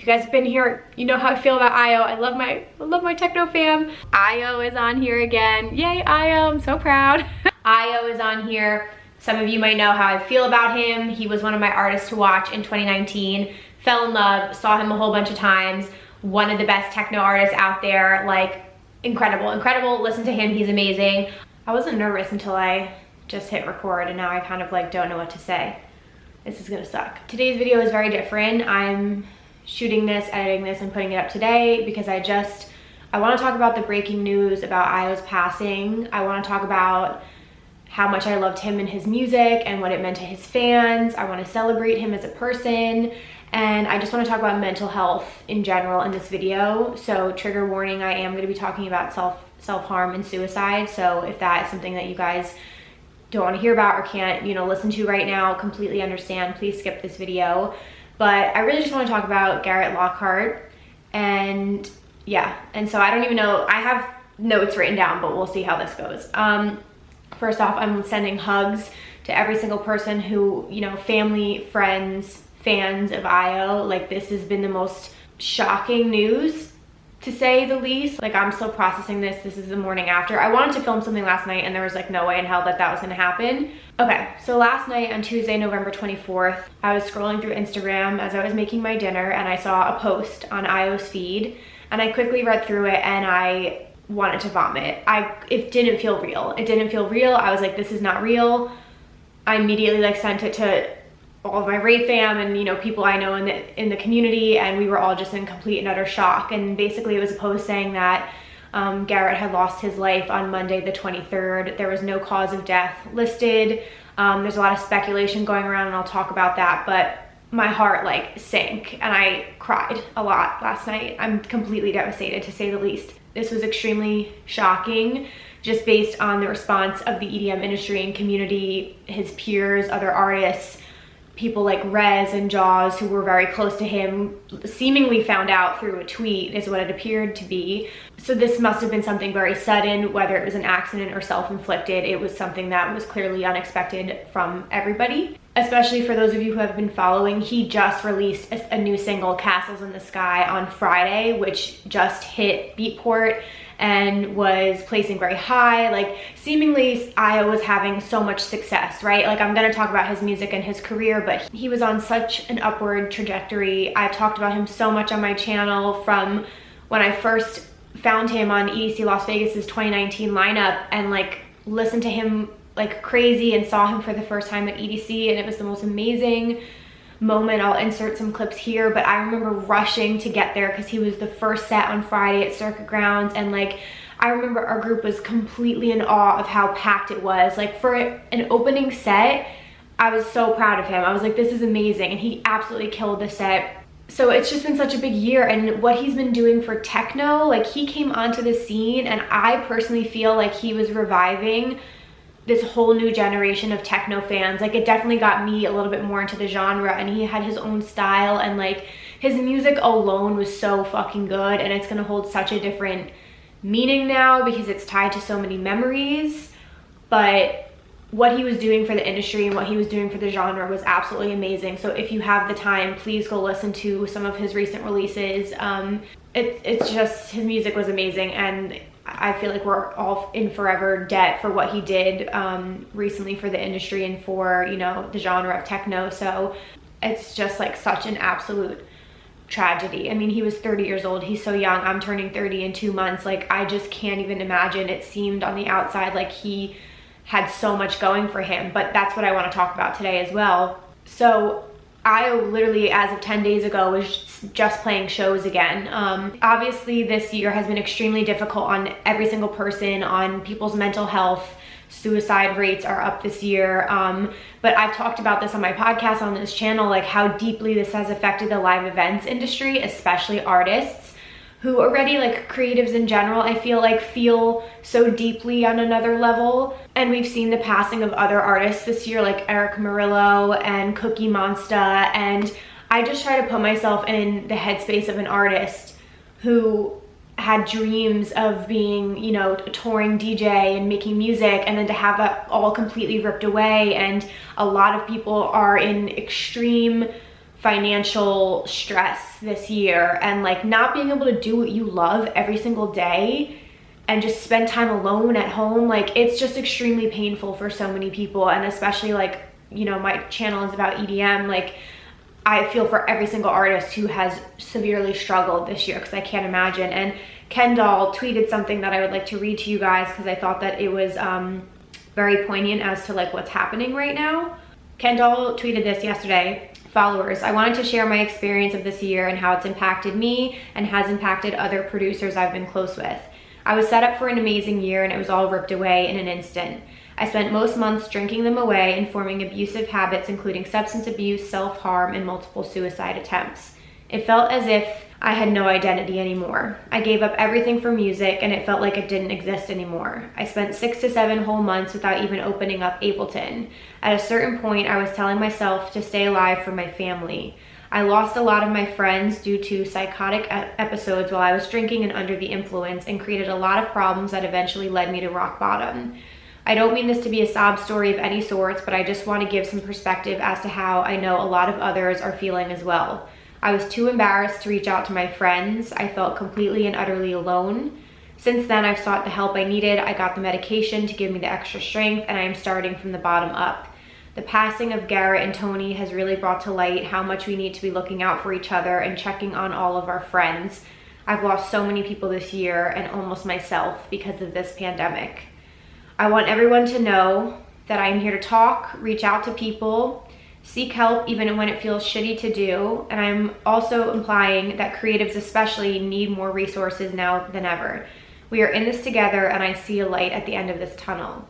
guys have been here, you know how I feel about Io. I love my techno fam. Io is on here again. Yay, Io, I'm so proud. Io is on here. Some of you might know how I feel about him. He was one of my artists to watch in 2019. Fell in love, saw him a whole bunch of times. One of the best techno artists out there, like incredible, incredible. Listen to him, he's amazing. I wasn't nervous until I just hit record, and now I kind of like don't know what to say. This is gonna suck. Today's video is very different. I'm shooting this, editing this, and putting it up today because I wanna talk about the breaking news about Io's passing. I wanna talk about how much I loved him and his music and what it meant to his fans. I want to celebrate him as a person, and I just want to talk about mental health in general in this video. So trigger warning, I am going to be talking about self-harm and suicide. So if that is something that you guys don't want to hear about or can't, you know, listen to right now, completely understand, please skip this video. But I really just want to talk about Garrett Lockhart, and yeah, and so I don't even know, I have notes written down, but we'll see how this goes. First off, I'm sending hugs to every single person who, you know, family, friends, fans of Io. Like, this has been the most shocking news, to say the least. Like, I'm still processing this. This is the morning after. I wanted to film something last night, and there was like no way in hell that was gonna happen. Okay, so last night on Tuesday, November 24th, I was scrolling through Instagram as I was making my dinner, and I saw a post on Io's feed, and I quickly read through it, and I wanted to vomit. It didn't feel real. It didn't feel real. I was like, this is not real. I immediately like sent it to all of my Ray fam and, you know, people I know in the community, and we were all just in complete and utter shock. And basically it was a post saying that Garrett had lost his life on Monday the 23rd. There was no cause of death listed. There's a lot of speculation going around, and I'll talk about that, but my heart like sank and I cried a lot last night. I'm completely devastated, to say the least. This was extremely shocking, just based on the response of the EDM industry and community, his peers, other artists, people like Rez and Jaws, who were very close to him, seemingly found out through a tweet is what it appeared to be. So this must have been something very sudden, whether it was an accident or self-inflicted. It was something that was clearly unexpected from everybody. Especially for those of you who have been following, he just released a new single, Castles in the Sky, on Friday, which just hit Beatport and was placing very high. Like, seemingly Io was having so much success, right? Like, I'm gonna talk about his music and his career, but he was on such an upward trajectory. I've talked about him so much on my channel from when I first found him on EDC Las Vegas's 2019 lineup, and like listened to him like crazy, and saw him for the first time at EDC, and it was the most amazing moment. I'll insert some clips here, but I remember rushing to get there because he was the first set on Friday at Circuit Grounds, and like I remember our group was completely in awe of how packed it was. Like, for an opening set, I was so proud of him. I was like, this is amazing, and he absolutely killed the set. So it's just been such a big year, and what he's been doing for techno, like he came onto the scene, and I personally feel like he was reviving this whole new generation of techno fans. Like, it definitely got me a little bit more into the genre, and he had his own style, and like his music alone was so fucking good, and it's gonna hold such a different meaning now because it's tied to so many memories. But what he was doing for the industry and what he was doing for the genre was absolutely amazing. So if you have the time, please go listen to some of his recent releases. It's just, his music was amazing, and I feel like we're all in forever debt for what he did recently for the industry and for, you know, the genre of techno. So it's just like such an absolute tragedy. I mean, he was 30 years old. He's so young. I'm turning 30 in 2 months. Like, I just can't even imagine. It seemed on the outside like he had so much going for him, but that's what I want to talk about today as well. So Io literally, as of 10 days ago, was just playing shows again. Obviously this year has been extremely difficult on every single person, on people's mental health. Suicide rates are up this year, but I've talked about this on my podcast, on this channel, like how deeply this has affected the live events industry, especially artists who already, like creatives in general, I feel like feel so deeply on another level. And we've seen the passing of other artists this year, like Eric Murillo and Cookie Monster, and I just try to put myself in the headspace of an artist who had dreams of being, you know, a touring DJ and making music, and then to have that all completely ripped away. And a lot of people are in extreme financial stress this year, and like not being able to do what you love every single day and just spend time alone at home. Like, it's just extremely painful for so many people, and especially like, you know, my channel is about EDM. Like, I feel for every single artist who has severely struggled this year, because I can't imagine. And Kendall tweeted something that I would like to read to you guys, because I thought that it was very poignant as to like what's happening right now. Kendall tweeted this yesterday. Followers, I wanted to share my experience of this year and how it's impacted me and has impacted other producers I've been close with. I was set up for an amazing year, and it was all ripped away in an instant. I spent most months drinking them away and forming abusive habits, including substance abuse, self-harm, and multiple suicide attempts. It felt as if I had no identity anymore. I gave up everything for music, and it felt like it didn't exist anymore. I spent 6 to 7 whole months without even opening up Ableton. At a certain point, I was telling myself to stay alive for my family. I lost a lot of my friends due to psychotic episodes while I was drinking and under the influence, and created a lot of problems that eventually led me to rock bottom. I don't mean this to be a sob story of any sorts, but I just want to give some perspective as to how I know a lot of others are feeling as well. I was too embarrassed to reach out to my friends. I felt completely and utterly alone. Since then, I've sought the help I needed. I got the medication to give me the extra strength, and I am starting from the bottom up. The passing of Garrett and Tony has really brought to light how much we need to be looking out for each other and checking on all of our friends. I've lost so many people this year, and almost myself, because of this pandemic. I want everyone to know that I am here to talk, reach out to people, seek help even when it feels shitty to do, and I'm also implying that creatives especially need more resources now than ever. We are in this together, and I see a light at the end of this tunnel.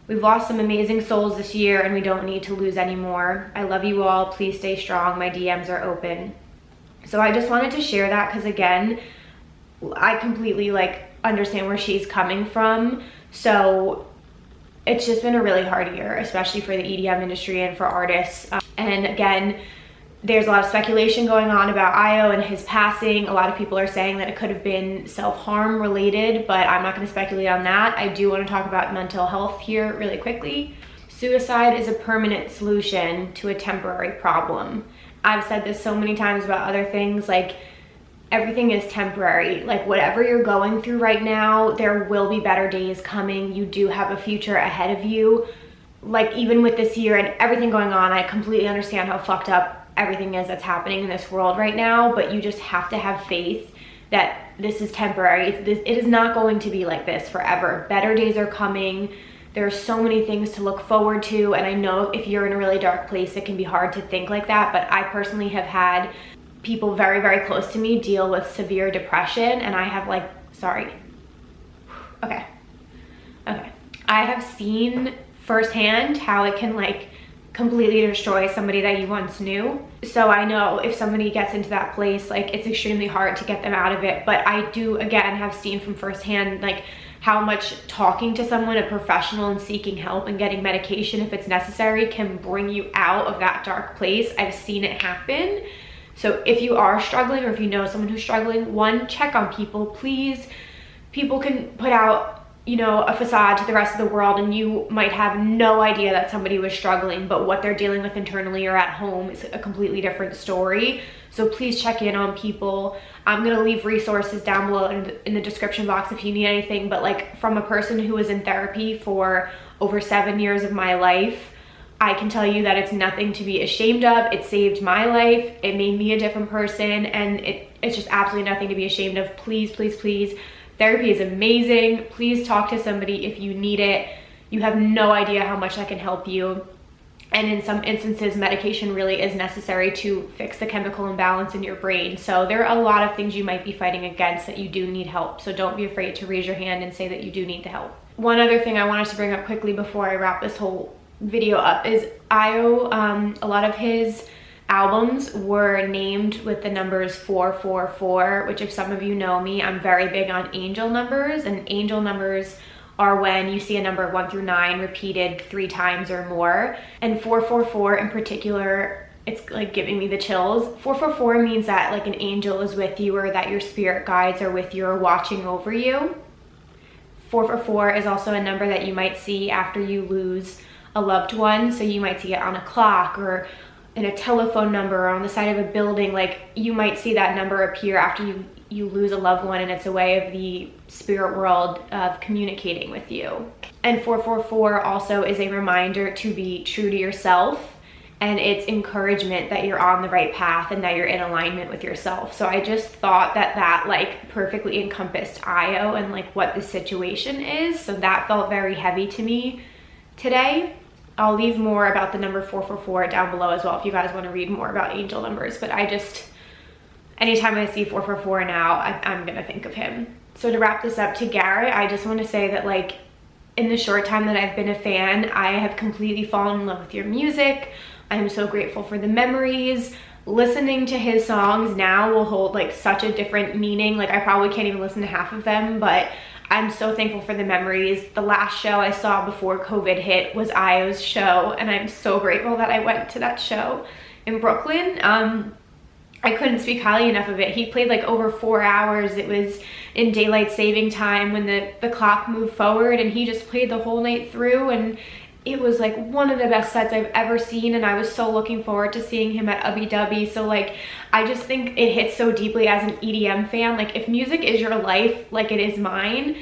We've lost some amazing souls this year, and we don't need to lose any more. I love you all. Please stay strong. My DMs are open. So I just wanted to share that, because again, I completely like understand where she's coming from. So it's just been a really hard year, especially for the EDM industry and for artists. And again, there's a lot of speculation going on about Io and his passing. A lot of people are saying that it could have been self-harm related, but I'm not going to speculate on that. I do want to talk about mental health here really quickly. Suicide is a permanent solution to a temporary problem. I've said this so many times about other things, like everything is temporary. Like whatever you're going through right now, there will be better days coming. You do have a future ahead of you. Like even with this year and everything going on, I completely understand how fucked up everything is that's happening in this world right now, but you just have to have faith that this is temporary. It is not going to be like this forever. Better days are coming. There are so many things to look forward to, and I know if you're in a really dark place, it can be hard to think like that, but I personally have had people very, very close to me deal with severe depression, and I have like, okay. I have seen firsthand how it can like completely destroy somebody that you once knew. So I know if somebody gets into that place, like it's extremely hard to get them out of it. But I do, again, have seen from firsthand like how much talking to someone, a professional, and seeking help and getting medication if it's necessary can bring you out of that dark place. I've seen it happen. So if you are struggling, or if you know someone who's struggling, one, check on people, please. People can put out, you know, a facade to the rest of the world, and you might have no idea that somebody was struggling, but what they're dealing with internally or at home is a completely different story. So please check in on people. I'm gonna leave resources down below in the description box if you need anything, but like from a person who was in therapy for over 7 years of my life, I can tell you that it's nothing to be ashamed of. It saved my life. It made me a different person, and it's just absolutely nothing to be ashamed of. Please, please, please. Therapy is amazing. Please talk to somebody if you need it. You have no idea how much that can help you. And in some instances, medication really is necessary to fix the chemical imbalance in your brain. So there are a lot of things you might be fighting against that you do need help. So don't be afraid to raise your hand and say that you do need the help. One other thing I wanted to bring up quickly before I wrap this whole video up is Io, a lot of his albums were named with the numbers 444, which if some of you know me, I'm very big on angel numbers, and angel numbers are when you see a number 1 through 9 repeated 3 times or more. And 444 in particular, it's like giving me the chills. 444 means that like an angel is with you, or that your spirit guides are with you or watching over you. 444 is also a number that you might see after you lose a loved one. So you might see it on a clock or in a telephone number or on the side of a building, like you might see that number appear after you lose a loved one, and it's a way of the spirit world of communicating with you. And 444 also is a reminder to be true to yourself, and it's encouragement that you're on the right path and that you're in alignment with yourself. So I just thought that like perfectly encompassed Io and like what the situation is. So that felt very heavy to me today. I'll leave more about the number 444 down below as well if you guys want to read more about angel numbers. But anytime I see 444 now, I'm gonna think of him. So to wrap this up, to Garrett, I just want to say that like in the short time that I've been a fan, I have completely fallen in love with your music. I'm so grateful for the memories. Listening to his songs now will hold like such a different meaning. Like I probably can't even listen to half of them, but I'm so thankful for the memories. The last show I saw before COVID hit was Io's show, and I'm so grateful that I went to that show in Brooklyn. I couldn't speak highly enough of it. He played like over 4 hours. It was in daylight saving time when the clock moved forward, and he just played the whole night through, and it was like one of the best sets I've ever seen, and I was so looking forward to seeing him at Ubbi Dubbi. So like I just think it hits so deeply as an EDM fan. Like if music is your life like it is mine,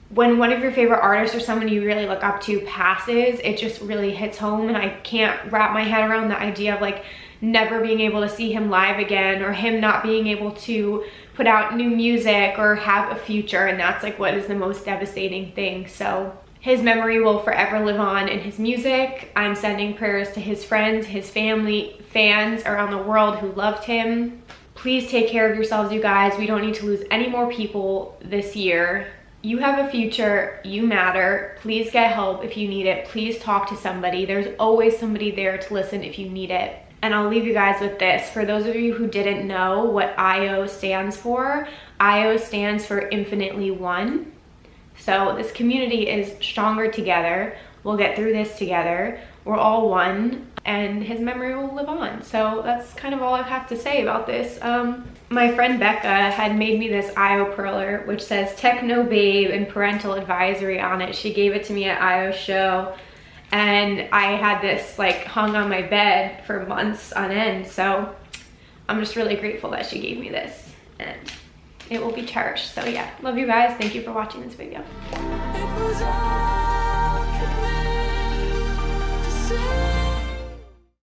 when one of your favorite artists or someone you really look up to passes, it just really hits home, and I can't wrap my head around the idea of like never being able to see him live again, or him not being able to put out new music or have a future. And that's like what is the most devastating thing. So his memory will forever live on in his music. I'm sending prayers to his friends, his family, fans around the world who loved him. Please take care of yourselves, you guys. We don't need to lose any more people this year. You have a future, you matter. Please get help if you need it. Please talk to somebody. There's always somebody there to listen if you need it. And I'll leave you guys with this. For those of you who didn't know what IO stands for for Infinitely One. So this community is stronger together. We'll get through this together. We're all one, and his memory will live on. So that's kind of all I have to say about this. My friend Becca had made me this IO perler, which says Techno Babe and Parental Advisory on it. She gave it to me at IO's show, and I had this like hung on my bed for months on end. So I'm just really grateful that she gave me this, and it will be cherished. So yeah, love you guys. Thank you for watching this video.